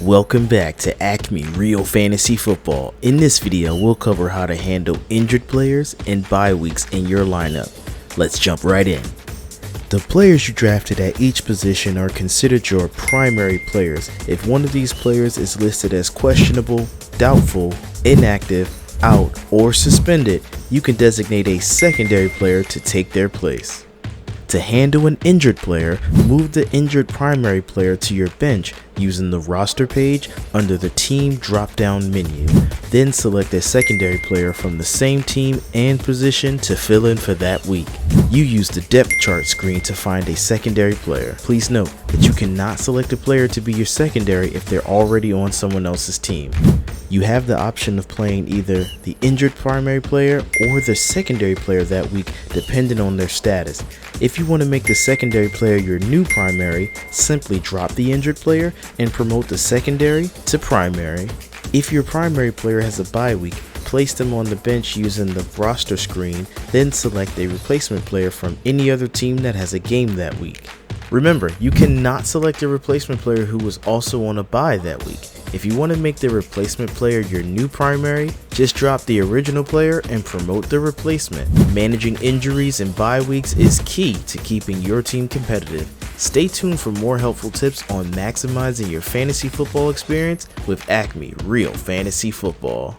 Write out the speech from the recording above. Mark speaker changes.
Speaker 1: Welcome back to ACME Real Fantasy Football. In this video, we'll cover how to handle injured players and bye weeks in your lineup. Let's jump right in. The players you drafted at each position are considered your primary players. If one of these players is listed as questionable, doubtful, inactive, out, or suspended, you can designate a secondary player to take their place. To handle an injured player, move the injured primary player to your bench using the roster page under the team drop-down menu. Then select a secondary player from the same team and position to fill in for that week. You use the depth chart screen to find a secondary player. Please note that you cannot select a player to be your secondary if they're already on someone else's team. You have the option of playing either the injured primary player or the secondary player that week depending on their status. If you want to make the secondary player your new primary, simply drop the injured player and promote the secondary to primary. If your primary player has a bye week, place them on the bench using the roster screen, then select a replacement player from any other team that has a game that week. Remember, you cannot select a replacement player who was also on a bye that week. If you want to make the replacement player your new primary, just drop the original player and promote the replacement. Managing injuries and bye weeks is key to keeping your team competitive. Stay tuned for more helpful tips on maximizing your fantasy football experience with ACME Real Fantasy Football.